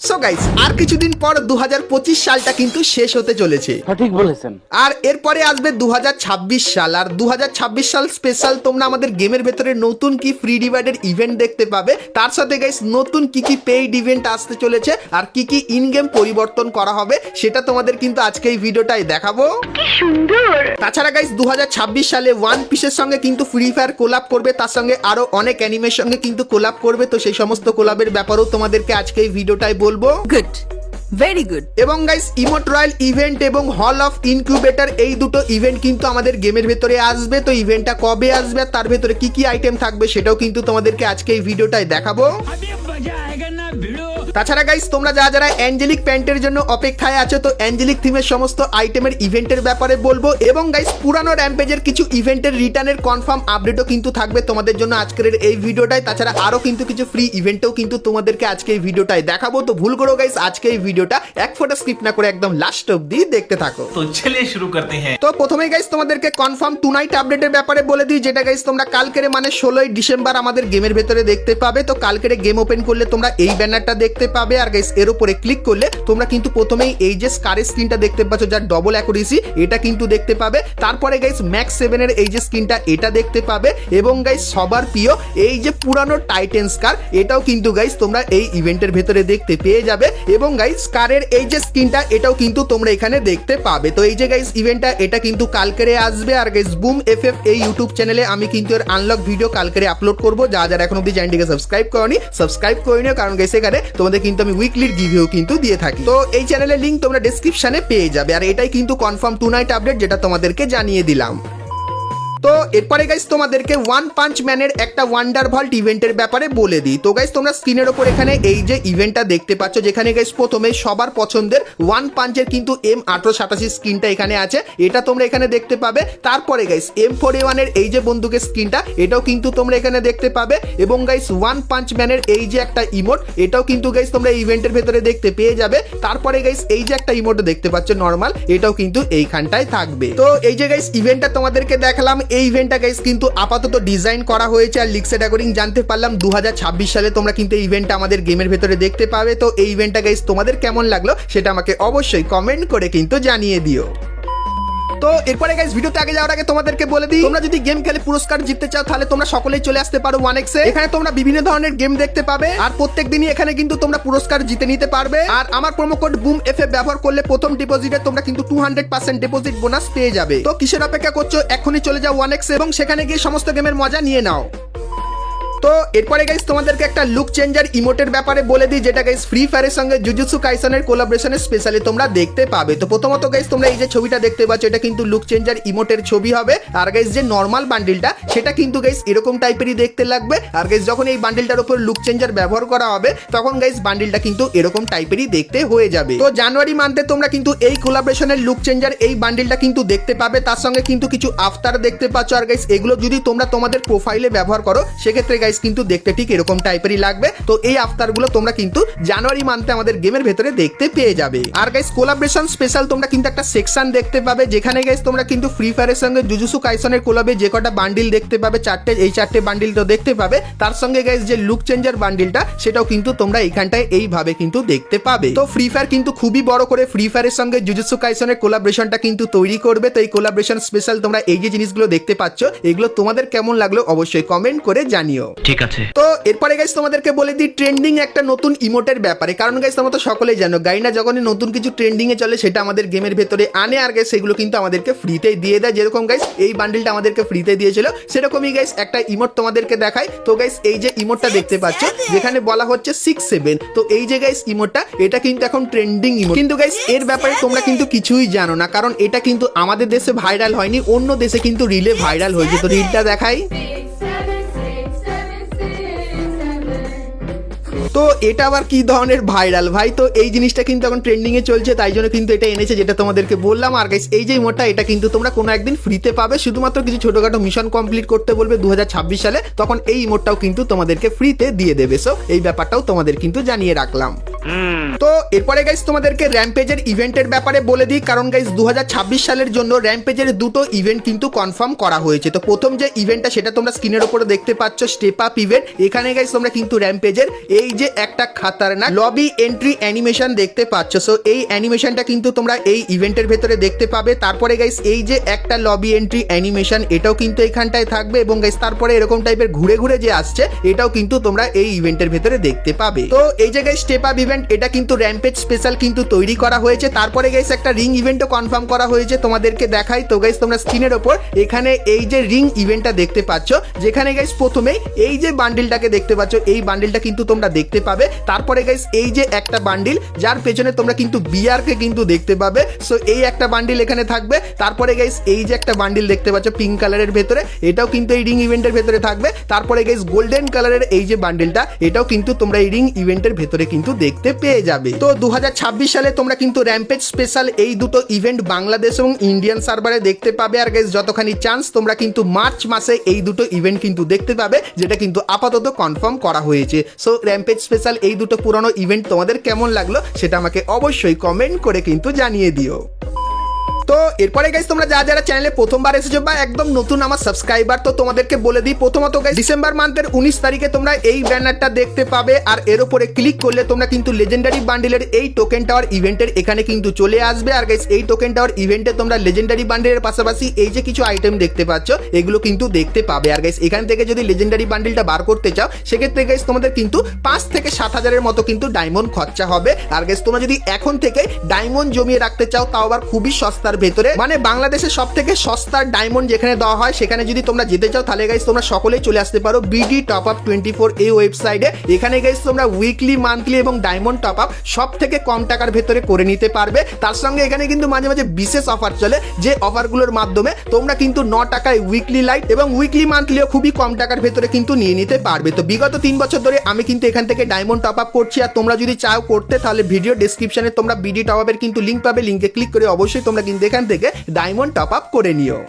So guys আর কিছুদিন পর 2025 সালটা কিন্তু শেষ হতে চলেছে। সঠিক বলেছেন। আর এরপরে আসবে 2026 সাল। আর 2026 সাল স্পেশাল তোমরা আমাদের গেমের ভেতরে নতুন কি ফ্রি ডিভাইডের ইভেন্ট দেখতে পাবে, তার সাথে গাইস নতুন কি কি পেইড ইভেন্ট আসতে চলেছে আর কি কি ইন গেম পরিবর্তন করা হবে সেটা তোমাদের কিন্তু আজকে এই ভিডিওটাই দেখাবো। কি সুন্দর। তাছাড়া গাইস 2026 সালে ওয়ান পিসের সঙ্গে কিন্তু ফ্রি ফায়ার কোলাব করবে, তার সঙ্গে আরো অনেক অ্যানিমের সঙ্গে কিন্তু কোলাব করবে। তো সেই সমস্ত কোলাবের ব্যাপারেও তোমাদেরকে আজকে এই ভিডিওটাই বলবো। Good, very good. এবং গাইস ইমোট রয়্যাল ইভেন্ট এবং হল অফ ইনকিউবেটর এই দুটো ইভেন্ট কিন্তু আমাদের গেমের ভেতরে আসবে। তো ইভেন্টটা কবে আসবে আর তার ভেতরে কি কি আইটেম থাকবে সেটাও কিন্তু তোমাদেরকে আজকে এই ভিডিওটাই দেখাবো। তাছাড়া গাইস তোমরা যারা অ্যাঞ্জেলিক প্যান্টের জন্য অপেক্ষায় আছো, তো অ্যাঞ্জেলিক থিমের সমস্ত আইটেমের ইভেন্টের ব্যাপারে বলবো। এবং গাইস পুরানো র্যাম্পেজের কিছু ইভেন্টের রিটার্নের কনফার্ম আপডেটও কিন্তু থাকবে তোমাদের জন্য আজকের এই ভিডিওটায়। তাছাড়া আরো কিন্তু কিছু ফ্রি ইভেন্টও কিন্তু তোমাদেরকে আজকে এই ভিডিওটায় দেখাবো। তো ভুল করো গাইস আজকে এই ভিডিওটা এক ফোঁটা স্কিপ না করে একদম লাস্ট অবধি দেখতে থাকো। তো চলিए শুরু করতে हैं। তো প্রথমেই গাইস তোমাদেরকে কনফার্ম টু নাইট আপডেটের ব্যাপারে বলে দিই, যেটা গাইস তোমরা কালকের মানে 16ই ডিসেম্বর আমাদের গেমের ভেতরে দেখতে পাবে। তো কালকের গেম ওপেন করলে তোমরা এই ব্যানারটা দেখতে পাবে। আর গাইস এর উপরে ক্লিক করলে তোমরা কিন্তু প্রথমেই এই যে স্কারের স্ক্রিনটা দেখতে পাচ্ছ যার ডবল অ্যাকুরেসি, এটা কিন্তু দেখতে পাবে। তারপরে গাইস ম্যাক্স 7 এর এই যে স্ক্রিনটা এটা দেখতে পাবে। এবং গাইস সবার প্রিয় এই যে পুরানো টাইটেন স্কার, এটাও কিন্তু গাইস তোমরা এই ইভেন্টের ভেতরে দেখতে পেয়ে যাবে। এবং গাইস স্কারের এই যে স্ক্রিনটা এটাও কিন্তু তোমরা এখানে দেখতে পাবে। তো এই যে গাইস ইভেন্টটা এটা কিন্তু কালকেরে আসবে। আর গাইস বুম এফএফ এই ইউটিউব চ্যানেলে আমি কিন্তু এর আনলক ভিডিও কালকেরে আপলোড করব। যারা এখন অবধি চ্যানেলটিকে সাবস্ক্রাইব করনি সাবস্ক্রাইব করে নিও, কারণ গাইস এখানে তোমাদের কিন্তু আমি উইকলির গিভেও কিন্তু দিয়ে থাকি। তো এই চ্যানেলের লিংক তোমরা ডেসক্রিপশনে পেয়ে যাবে। আর এটাই কিন্তু কনফার্ম টু নাইট আপডেট যেটা তোমাদেরকে জানিয়ে দিলাম। তো এরপরে গাইস তোমাদেরকে ওয়ান পাঞ্চ ম্যানের একটা ওয়ান্ডার ভল্ট ইভেন্টের ব্যাপারে বলে দিই। তো গাইস তোমরা স্ক্রিনের ওপর এখানে এই যে ইভেন্টটা দেখতে পাচ্ছ, যেখানে গাইস প্রথমে সবার পছন্দের ওয়ান পাঞ্চের কিন্তু M1887 স্ক্রিনটা এখানে আছে, এটা তোমরা এখানে দেখতে পাবে। তারপরে গাইস M4A1 এর এই যে বন্দুকের স্ক্রিনটা এটাও কিন্তু তোমরা এখানে দেখতে পাবে। এবং গাইস ওয়ান পাঞ্চ ম্যানের এই যে একটা ইমোট, এটাও কিন্তু গাইস তোমরা ইভেন্টের ভেতরে দেখতে পেয়ে যাবে। তারপরে গাইস এই যে একটা ইমোট দেখতে পাচ্ছ নরমাল, এটাও কিন্তু এইখানটায় থাকবে। তো এই যে গাইস ইভেন্টটা তোমাদেরকে দেখালাম, এই ইভেন্টটা গাইস কিন্তু আপাতত ডিজাইন করা হয়েছে। আর লিক্সের অ্যাকর্ডিং জানতে পারলাম 2026 সালে তোমরা কিন্তু এই ইভেন্টটা আমাদের গেমের ভেতরে দেখতে পাবে। তো এই ইভেন্টটা গাইস তোমাদের কেমন লাগলো সেটা আমাকে অবশ্যই কমেন্ট করে কিন্তু জানিয়ে দিও। তো এরপরে গাইস ভিডিওতে আগে যাওয়ার আগে তোমাদেরকে বলে দিই, তোমরা যদি গেম খেলে পুরস্কার জিততে চাও তাহলে তোমরা সকলেই চলে আসতে পারো 1x এ। এখানে তোমরা বিভিন্ন ধরনের গেম দেখতে পাবে আর প্রত্যেকদিনই এখানে কিন্তু তোমরা পুরস্কার জিতে নিতে পারবে। আর আমার প্রোমো কোড বুম এফএফ ব্যবহার করলে প্রথম ডিপোজিটে তোমরা কিন্তু 200% ডিপোজিট বোনাস পেয়ে যাবে। তো কিসের অপেক্ষা করছো, এখনই চলে যাও 1x এ এবং সেখানে গিয়ে সমস্ত গেমের মজা নিয়ে নাও। তো এরপরে গাইস তোমাদেরকে একটা লুক চেঞ্জার ইমোটের ব্যাপারে বলে দিই, যেটা গাইস ফ্রি ফায়ারের সঙ্গে জুজুৎসু কাইসেনের কোলাবোরেশনে স্পেশালি তোমরা দেখতে পাবে। তো প্রথমত গাইস তোমরা এই যে ছবিটা দেখতে পাচ্ছ, এটা কিন্তু লুক চেঞ্জার ইমোটের ছবি হবে। আর গাইস যে নরমাল বান্ডিলটা সেটা কিন্তু গাইস এরকম টাইপেরই দেখতে লাগবে। আর গাইস যখন এই বান্ডিলটার উপর লুক চেঞ্জার ব্যবহার করা হবে তখন গাইস বান্ডিলটা কিন্তু এরকম টাইপেরই দেখতে হয়ে যাবে। তো জানুয়ারি মান্থে তোমরা কিন্তু এই কোলাবোরেশনের লুক চেঞ্জার এই বান্ডিলটা কিন্তু দেখতে পাবে, তার সঙ্গে কিন্তু কিছু আফতার দেখতে পাচ্ছ। আর গাইস এগুলো যদি তোমরা তোমাদের প্রোফাইলে ব্যবহার করো সেক্ষেত্রে গাইস কিন্তু দেখতে ঠিক এরকম টাইপেরই লাগবে। তো এই আফতারগুলো তোমরা কিন্তু জানুয়ারি মান্থে আমাদের গেমের ভেতরে দেখতে পেয়ে যাবে। আর গাইস কোলাবোরেশন স্পেশাল তোমরা কিন্তু একটা সেকশন দেখতে পাবে, যেখানে গাইস তোমরা কিন্তু ফ্রি ফায়ারের সঙ্গে জুজুৎসু কাইসেনের কোলাবে যে কটা বান্ডিল দেখতে পাবে এই চারটে বান্ডিল তো দেখতে পাবে। তার সঙ্গে গাইস যে লুক চেঞ্জার বান্ডিলটা সেটাও কিন্তু তোমরা এইখানটায় এইভাবে কিন্তু দেখতে পাবে। তো ফ্রি ফায়ার কিন্তু খুবই বড় করে ফ্রি ফায়ারের সঙ্গে জুজুৎসু কাইসেনের কোলাবোরেশনটা কিন্তু তৈরি করবে। তো এই কোলাবোরেশন স্পেশাল তোমরা এই যে জিনিসগুলো দেখতে পাচ্ছ এগুলো তোমাদের কেমন লাগলো অবশ্যই কমেন্ট করে জানিও। ঠিক আছে। তো এরপরে গাইস তোমাদেরকে বলে দিই ট্রেন্ডিং একটা নতুন ইমোটের ব্যাপারে, কারণ গাইস তোমরা তো সকলেই জানো গাইনা যখনই নতুন কিছু ট্রেন্ডিং এ চলে সেটা আমাদের গেমের ভেতরে আনে। আর গাইস সেগুলো কিন্তু আমাদেরকে ফ্রিতে দিয়ে দেয়, যেরকম গাইস এই বান্ডিলটা আমাদেরকে ফ্রিতে দিয়েছিল সেরকমই গাইস একটা ইমোট তোমাদেরকে দেখায়। তো গাইস এই যে ইমোটটা দেখতে পাচ্ছ যেখানে বলা হচ্ছে 6-7, তো এই যে গাইস ইমোটটা এটা কিন্তু এখন ট্রেন্ডিং ইমোট। কিন্তু গাইস এর ব্যাপারে তোমরা কিন্তু কিছুই জানো না, কারণ এটা কিন্তু আমাদের দেশে ভাইরাল হয়নি, অন্য দেশে কিন্তু রিলে ভাইরাল হয়েছে। তো রিলটা দেখাই। তো এটা আবার কি ধরনের ভাইরাল ভাই, তো এই জিনিসটা কিন্তু এখন ট্রেন্ডিং এ চলছে তাই জন্য কিন্তু এটা এনেছে যেটা তোমাদেরকে বললাম। আর গাইস এই যে ইমোটটা এটা কিন্তু তোমরা কোনো একদিন ফ্রিতে পাবে, শুধুমাত্র কিছু ছোটখাটো মিশন কমপ্লিট করতে বলবে 2026 সালে, তখন এই ইমোটটাও কিন্তু তোমাদেরকে ফ্রিতে দিয়ে দেবে। সো এই ব্যাপারটাও তোমাদের কিন্তু জানিয়ে রাখলাম। তো এরপরে গাইস তোমাদেরকে র্যাম্পেজের ইভেন্টের ব্যাপারে বলে দিই, কারণ গাইস 2026 সালের জন্য র্যাম্পেজের দুটো ইভেন্ট কিন্তু কনফার্ম করা হয়েছে। তো প্রথম যে ইভেন্টটা সেটা তোমরা স্ক্রিনের উপরে দেখতে পাচ্ছ স্টেপ আপ ইভেন্ট। এখানে গাইস তোমরা কিন্তু র্যাম্পেজের এই যে একটা খাতারনাক লবি এন্ট্রি অ্যানিমেশন দেখতে পাচ্ছ। সো এই অ্যানিমেশনটা কিন্তু তোমরা এই ইভেন্টের ভেতরে দেখতে পাবে। তারপরে গাইস এই যে একটা লবি এন্ট্রি অ্যানিমেশন এটাও কিন্তু এখানটায় থাকবে এবং গাইস তারপরে এরকম টাইপের ঘুরে ঘুরে যে আসছে এটাও কিন্তু তোমরা এই ইভেন্টের ভেতরে দেখতে পাবে। তো এই যে গাইস স্টেপ আপ ইভেন্ট এটা কিন্তু র্যাম্পেজ স্পেশাল কিন্তু তৈরি করা হয়েছে। তারপরে গাইস একটা রিং ইভেন্টও কনফার্ম করা হয়েছে, তোমাদেরকে দেখাই। তো গাইস তোমরা স্ক্রিনের ওপর এখানে এই যে রিং ইভেন্টটা দেখতে পাচ্ছ, যেখানে গাইস প্রথমেই এই যে বান্ডিলটাকে দেখতে পাচ্ছ, এই বান্ডিলটা কিন্তু তোমরা দেখতে পাবে। তারপরে গাইস এই যে একটা বান্ডিল যার পেছনে তোমরা কিন্তু বিআরকে কিন্তু দেখতে পাবে। সো এই একটা বান্ডিল এখানে থাকবে। তারপরে গাইস এই যে একটা বান্ডিল দেখতে পাচ্ছ পিঙ্ক কালারের ভেতরে, এটাও কিন্তু এই রিং ইভেন্টের ভেতরে থাকবে। তারপরে গাইস গোল্ডেন কালারের এই যে বান্ডিলটা এটাও কিন্তু তোমরা এই রিং ইভেন্টের ভেতরে কিন্তু দেখতে পেয়ে যাবে। তো 2026 সালে তোমরা কিন্তু র্যাম্পেজ স্পেশাল এই দুটো ইভেন্ট বাংলাদেশ এবং ইন্ডিয়ান সার্ভারে দেখতে পাবে। আর গাইস যতখানি চান্স তোমরা কিন্তু মার্চ মাসে এই দুটো ইভেন্ট কিন্তু দেখতে পাবে, যেটা কিন্তু আপাতত কনফার্ম করা হয়েছে। সো র্যাম্পেজ স্পেশাল এই দুটো পুরনো ইভেন্ট তোমাদের কেমন লাগলো সেটা আমাকে অবশ্যই কমেন্ট করে কিন্তু জানিয়ে দিও। তো এরপরে গাইস তোমরা যারা চ্যানেলে প্রথমবার এসেছো বা একদম নতুন আমার সাবস্ক্রাইবার, তো তোমাদেরকে বলে দিই প্রথমত গাইস ডিসেম্বর মান্থের 19 তারিখে তোমরা এই ব্যানারটা দেখতে পাবে। আর এর উপরে ক্লিক করলে তোমরা কিন্তু লেজেন্ডারি বান্ডিলের এই টোকেন টাওয়ার ইভেন্টের এখানে কিন্তু চলে আসবে। আর গাইস এই টোকেন টাওয়ার ইভেন্টে তোমরা লেজেন্ডারি বান্ডিলের পাশাপাশি এই যে কিছু আইটেম দেখতে পাচ্ছ এগুলো কিন্তু দেখতে পাবে। আর গাইস এখান থেকে যদি লেজেন্ডারি বান্ডিলটা বার করতে চাও সেক্ষেত্রে গাইস তোমাদের কিন্তু 5 থেকে 7,000-এর মতো কিন্তু ডায়মন্ড খরচা হবে। আর গাইস তোমরা যদি এখন থেকে ডায়মন্ড জমিয়ে রাখতে চাও তাও আবার খুবই সস্তার ভেতরে, মানে বাংলাদেশের সব থেকে সস্তার ডায়মন্ড যেখানে দেওয়া হয় সেখানে যদি তোমরা যেতে চাও তাহলে গাইস তোমরা সকলেই চলে আসতে পারো বিডি টপ আপ 24 এই ওয়েবসাইটে। এখানে গাইস তোমরা উইকলি, মান্থলি এবং ডায়মন্ড টপ আপ সব থেকে কম টাকার ভেতরে করে নিতে পারবে। তার সঙ্গে এখানে কিন্তু মাঝে মাঝে বিশেষ অফার চলে, যে অফারগুলোর মাধ্যমে তোমরা কিন্তু 9 টাকায় উইকলি লাইট এবং উইকলি মান্থলিও খুবই কম টাকার ভেতরে কিন্তু নিয়ে নিতে পারবে। তো বিগত 3 বছর ধরে আমি কিন্তু এখান থেকে ডায়মন্ড টপ আপ করছি। আর তোমরা যদি চাও করতে তাহলে ভিডিও ডেসক্রিপশনে তোমরা বিডি টপ আপের কিন্তু লিঙ্ক পাবে, লিঙ্কে ক্লিক করে অবশ্যই তোমরা কিন্তু এখান থেকে ডায়মন্ড টপ আপ করে নিও।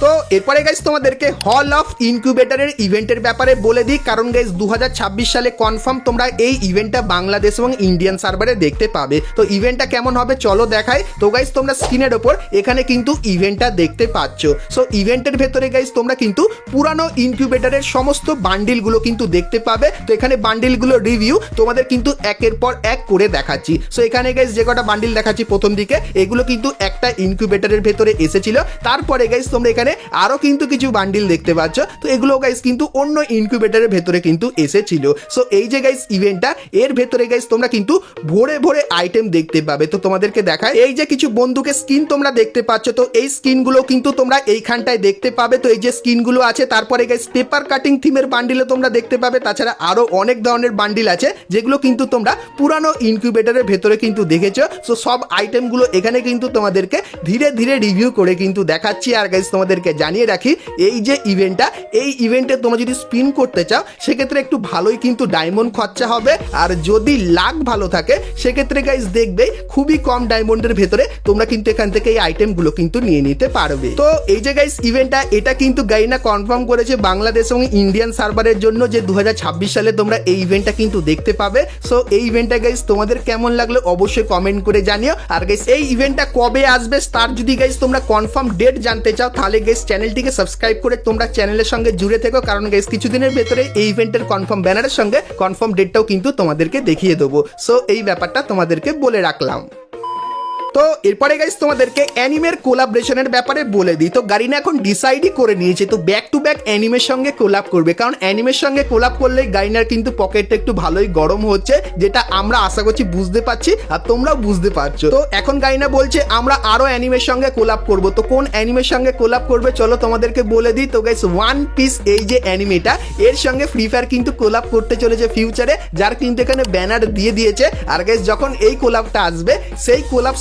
তো এরপরে গাইস তোমাদেরকে হল অফ ইনকিউবেটরের ইভেন্টের ব্যাপারে বলে দিই, কারণ গাইস 2026 সালে কনফার্ম তোমরা এই ইভেন্টটা বাংলাদেশ এবং ইন্ডিয়ান সার্ভারে দেখতে পাবে। তো ইভেন্টটা কেমন হবে চলো দেখাই। তো গাইস তোমরা স্ক্রিনের ওপর এখানে কিন্তু ইভেন্টটা দেখতে পাচ্ছ। সো ইভেন্টের ভেতরে গাইস তোমরা কিন্তু পুরানো ইনকিউবেটরের সমস্ত বান্ডিলগুলো কিন্তু দেখতে পাবে। তো এখানে বান্ডিলগুলো রিভিউ তোমাদের কিন্তু একের পর এক করে দেখাচ্ছি। সো এখানে গাইস যে কটা বান্ডিল দেখাচ্ছি প্রথম দিকে এগুলো কিন্তু একটা ইনকিউবেটরের ভেতরে এসেছিল। তারপরে গাইস তোমরা এখানে আরো কিন্তু কিছু বান্ডিল দেখতে পাচ্ছ, তো এগুলো গাইস কিন্তু অন্য ইনকিউবেটরের ভেতরে কিন্তু এসেছিল। সো এই যে গাইস ইভেন্টটা এর ভেতরে গাইস তোমরা কিন্তু ভরে ভরে আইটেম দেখতে পাবে। তো তোমাদেরকে দেখায় এই যে কিছু বন্দুকের স্কিন তোমরা দেখতে পাচ্ছ, তো এই স্কিনগুলো কিন্তু তোমরা এইখানটায় দেখতে পাবে। তো এই যে স্কিনগুলো আছে, তারপরে গাইস পেপার কাটিং থিমের বান্ডিলও তোমরা দেখতে পাবে। তাছাড়া আরো অনেক ধরনের বান্ডিল আছে যেগুলো কিন্তু তোমরা পুরানো ইনকিউবেটরের ভেতরে কিন্তু দেখেছো। সো সব আইটেমগুলো এখানে কিন্তু তোমাদেরকে ধীরে ধীরে রিভিউ করে কিন্তু দেখাচ্ছি। আর গাইস তোমাদেরকে জানিয়ে রাখি এই যে ইভেন্টটা, এই ইভেন্টে তোমরা যদি স্পিন করতে চাও সেক্ষেত্রে একটু ভালোই কিন্তু ডায়মন্ড খরচা হবে। আর যদি লাক ভালো থাকে সেক্ষেত্রে গাইস দেখবে খুবই কম ডায়মন্ডের ভেতরে তোমরা কিন্তু এখান থেকে এই আইটেমগুলো কিন্তু নিয়ে নিতে পারবে। তো এই যে গাইস ইভেন্টটা এটা কিন্তু গাইনা কনফার্ম করেছে বাংলাদেশ এবং ইন্ডিয়ান সার্ভারের জন্য যে 2026 সালে তোমরা এই ইভেন্টটা কিন্তু দেখতে পাবে। সো এই ইভেন্টটা গাইস তোমাদের কেমন লাগলো অবশ্যই কমেন্ট করে জানিও। আর গাইস এই ইভেন্টটা কবে আসবে তার যদি গাইস তোমরা কনফার্ম ডেট জানতে চাও তাহলে গাইস চ্যানেলটিকে সাবস্ক্রাইব করে তোমরা চ্যানেলের সঙ্গে জুড়ে থেকো, কারণ গাইস কিছুদিনের ভেতরে এই ইভেন্টের কনফার্ম ব্যানারের সঙ্গে কনফার্ম ডেটটাও কিন্তু তোমাদেরকে দেখিয়ে দেবো। সো এই ব্যাপারটা তোমাদেরকে বলে রাখলাম। তো এরপরে গাইস তোমাদেরকে অ্যানিমের কোলাবরেশনের ব্যাপারে বলে দিই। তো গারিনা এখন ডিসাইডই করে নিয়েছে তো ব্যাক টু ব্যাক অ্যানিমের সঙ্গে কোলাব করবে, কারণ অ্যানিমের সঙ্গে কোলাব করলে গারিনার কিন্তু পকেটটা একটু ভালোই গরম হচ্ছে, যেটা আমরা আশা করছি বুঝতে পারছি আর তোমরাও বুঝতে পারছো। তো এখন গারিনা বলছে আমরা আরো অ্যানিমের সঙ্গে কোলাব করব। তো কোন অ্যানিমের সঙ্গে কোলাব করবে চলো তোমাদেরকে বলে দিই। তো গাইস ওয়ান পিস এই যে অ্যানিমেটা এর সঙ্গে ফ্রি ফায়ার কিন্তু কোলাব করতে চলেছে ফিউচারে, যার কিন্তু এখানে ব্যানার দিয়ে দিয়েছে। আর গাইস যখন এই কোলাবটা আসবে সেই কোলাব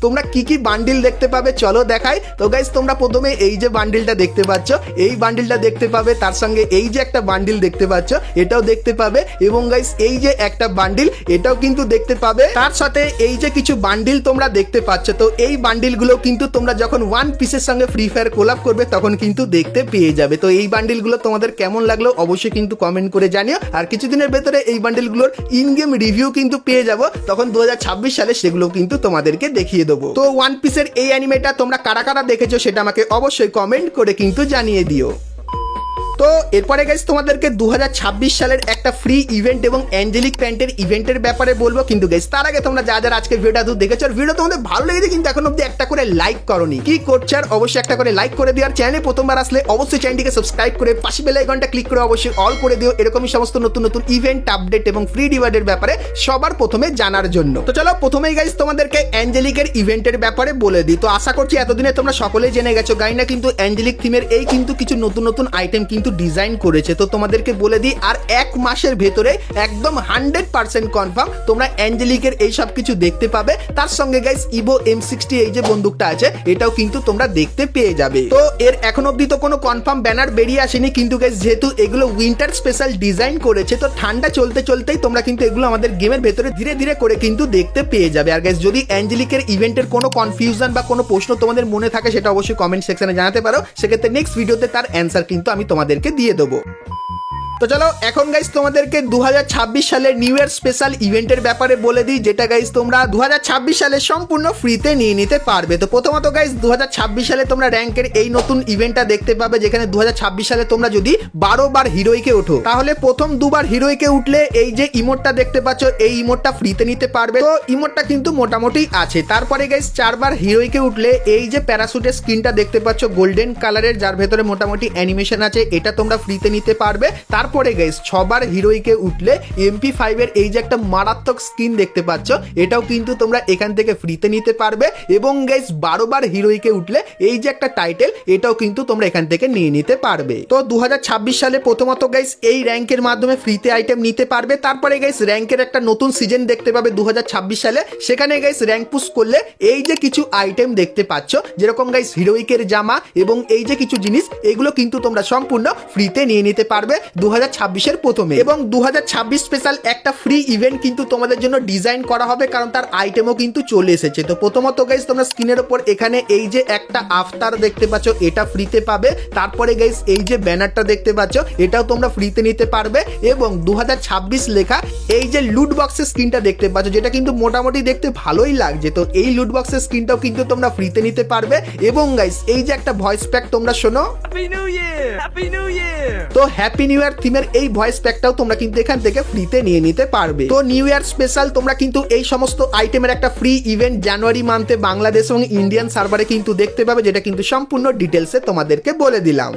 তোমরা কি কি বান্ডিল দেখতে পাবে চলো দেখাই। তো গাইস তোমরা প্রথমে এই যে বান্ডিলটা দেখতে পাচ্ছ এই বান্ডিলটা দেখতে পাবে, তার সঙ্গে এই যে একটা বান্ডিল দেখতে পাচ্ছ এটাও দেখতে পাবে, এবং গাইস এই যে একটা বান্ডিল এটাও কিন্তু দেখতে পাবে। তার সাথে এই যে কিছু বান্ডিল তোমরা দেখতে পাচ্ছ, তো এই বান্ডিলগুলো কিন্তু তোমরা যখন ওয়ান পিসের সঙ্গে ফ্রি ফায়ার কোলাব করবে তখন কিন্তু দেখতে পেয়ে যাবে। তো এই বান্ডিলগুলো তোমাদের কেমন লাগলো অবশ্যই কিন্তু কমেন্ট করে জানিও। আর কিছুদিনের ভেতরে এই বান্ডিলগুলোর ইন গেম রিভিউ কিন্তু পেয়ে যাব, তখন 2026 সালে সেগুলো কিন্তু তোমাদেরকে দেখিয়ে দেবো। তো ওয়ান পিসের এই অ্যানিমেটা তোমরা কারা কারা দেখেছো সেটা আমাকে অবশ্যই কমেন্ট করে কিন্তু জানিয়ে দিও। তো এরপরে গাইস তোমাদেরকে 2026 সালের একটা ফ্রি ইভেন্ট এবং অ্যাঞ্জেলিক প্যান্টের ইভেন্টের ব্যাপারে বলবো, কিন্তু গাইস তার আগে তোমরা যা যারা আজকে ভিডিওটা দেখেছো আর ভিডিও তোমাদের ভালো লেগেছে কিন্তু এখন অব্দি একটা করে লাইক করোনি, কি করছো আর অবশ্যই একটা করে লাইক করে দিও। আর চ্যানেলে প্রথমবার আসলে অবশ্যই চ্যানেলটিকে সাবস্ক্রাইব করে পাশে বেল আইকনটা ক্লিক করে অবশ্যই অল করে দিও, এরকমই সমস্ত নতুন নতুন ইভেন্ট আপডেট এবং ফ্রি রিওয়ার্ডের ব্যাপারে সবার প্রথমে জানার জন্য। তো চলো প্রথমেই গাইস তোমাদেরকে অ্যাঞ্জেলিকের ইভেন্টের ব্যাপারে বলে দিই। তো আশা করছি এতদিনে তোমরা সকলেই জেনে গেছো গাইনা কিন্তু অ্যাঞ্জেলিক থিমের এই কিন্তু কিছু নতুন নতুন আইটেম কিন্তু ডিজাইন করেছে। তো তোমাদেরকে বলে দিই আর এক মাসের ভেতরে একদম 100% কনফার্ম তোমরা অ্যাঞ্জেলিকের এই সব কিছু দেখতে পাবে। তার সঙ্গে গাইস ইভো M60 এই যে বন্দুকটা আছে এটাও কিন্তু তোমরা দেখতে পেয়ে যাবে। তো এর এখন অবধি তো কোনো কনফার্ম ব্যানার বেরিয়ে আসেনি, কিন্তু গাইস যেহেতু এগুলো উইন্টার স্পেশাল ডিজাইন করেছে তো ঠান্ডা চলতে চলতেই তোমরা কিন্তু এগুলো আমাদের গেমের ভেতরে ধীরে ধীরে করে কিন্তু দেখতে পেয়ে যাবে। আর গাইস যদি অ্যাঞ্জেলিকের ইভেন্টের কোনো কনফিউশন বা কোনো প্রশ্ন তোমাদের মনে থাকে সেটা অবশ্যই কমেন্ট সেকশনে জানাতে পারো, সেক্ষেত্রে নেক্সট ভিডিওতে তার অ্যান্সার কিন্তু আমি তোমাদেরকে দিয়ে দেবো। তো চলো এখন গাইস তোমাদেরকে 2026 সালের নিউ ইয়ার স্পেশাল ইভেন্টের ব্যাপারে বলে দিই, যেটা গাইস তোমরা 2026 সালে সম্পূর্ণ ফ্রিতে নিয়ে নিতে পারবে। তো প্রথমত গাইস 2026 সালে তোমরা র্যাঙ্কের এই নতুন ইভেন্টটা দেখতে পাবে, যেখানে 2026 সালে তোমরা যদি 12 বার হিরোইকে ওঠো তাহলে প্রথম 2 বার হিরোইকে উঠলে এই যে ইমোটটা দেখতে পাচ্ছ এই ইমোটটা ফ্রিতে নিতে পারবে। তো ইমোটটা কিন্তু মোটামুটি আছে। তারপরে গাইস 4 বার হিরোইকে উঠলে এই যে প্যারাশুটের স্কিনটা দেখতে পাচ্ছ গোল্ডেন কালারের, যার ভেতরে মোটামুটি অ্যানিমেশন আছে, এটা তোমরা ফ্রিতে নিতে পারবে। তারপরে গাইস 6 বার হিরোইকে উঠলে MP5 এর এই যে একটা মারাত্মক স্কিন দেখতে পাচ্ছ এটাও কিন্তু তোমরা এখান থেকে ফ্রিতে নিতে পারবে। এবং গাইস 12 বার হিরোইকে উঠলে এই যে একটা টাইটেল এটাও কিন্তু তোমরা এখান থেকে নিয়ে নিতে পারবে। তো 2026 সালে প্রথমত গাইস এই র্যাঙ্কের মাধ্যমে ফ্রিতে আইটেম নিতে পারবে। তারপরে গাইস র্যাঙ্কের একটা নতুন সিজন দেখতে পাবে 2026 সালে, সেখানে গাইস র্যাঙ্ক পুশ করলে এই যে কিছু আইটেম দেখতে পাচ্ছ যেরকম গাইস হিরোইকের জামা এবং এই যে কিছু জিনিস এগুলো কিন্তু তোমরা সম্পূর্ণ ফ্রিতে নিয়ে নিতে পারবে 2026 এর প্রথমে। এবং 2026 স্পেশাল একটা ফ্রি ইভেন্ট কিন্তু তোমাদের জন্য ডিজাইন করা হবে, কারণ তার আইটেমও কিন্তু চলে এসেছে। তো প্রথমত গাইস তোমরা স্ক্রিনের উপর এখানে এই যে একটা আফতার দেখতে পাচ্ছ এটা ফ্রিতে পাবে। তারপরে গাইস এই যে ব্যানারটা দেখতে পাচ্ছ এটাও তোমরা ফ্রিতে নিতে পারবে। এবং 2026 লেখা এই যে লুট বক্সের স্ক্রিনটা দেখতে পাচ্ছ যেটা কিন্তু মোটামুটি দেখতে ভালোই লাগছে, তো এই লুট বক্সের স্ক্রিনটাও কিন্তু তোমরা ফ্রিতে নিতে পারবে। এবং গাইস এই যে একটা ভয়েস প্যাক তোমরা শোনো, happy new year, happy new year. তো হ্যাপি নিউ ইয়ার থিমের এই ভয়েস প্যাকটাও তোমরা কিন্তু এখান থেকে ফ্রিতে নিয়ে নিতে পারবে। তো নিউ ইয়ার স্পেশাল তোমরা কিন্তু এই সমস্ত আইটেমের একটা ফ্রি ইভেন্ট জানুয়ারি মান্থে বাংলাদেশ এবং ইন্ডিয়ান সার্ভারে কিন্তু দেখতে পাবে, যেটা কিন্তু সম্পূর্ণ ডিটেলসে তোমাদেরকে বলে দিলাম।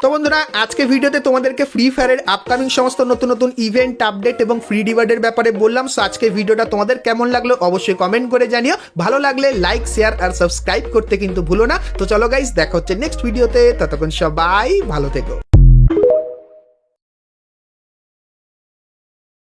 তো বন্ধুরা আজকে ভিডিওতে তোমাদেরকে ফ্রি ফায়ারের আপকামিং সমস্ত নতুন নতুন ইভেন্ট আপডেট এবং ফ্রি রিওয়ার্ডের ব্যাপারে বললাম। সো আজকে ভিডিওটা তোমাদের কেমন লাগলো অবশ্যই কমেন্ট করে জানিও, ভালো লাগলে লাইক শেয়ার আর সাবস্ক্রাইব করতে কিন্তু ভুলো না। তো চলো গাইস দেখা হচ্ছে নেক্সট ভিডিওতে, ততক্ষণ সবাই ভালো থেকো।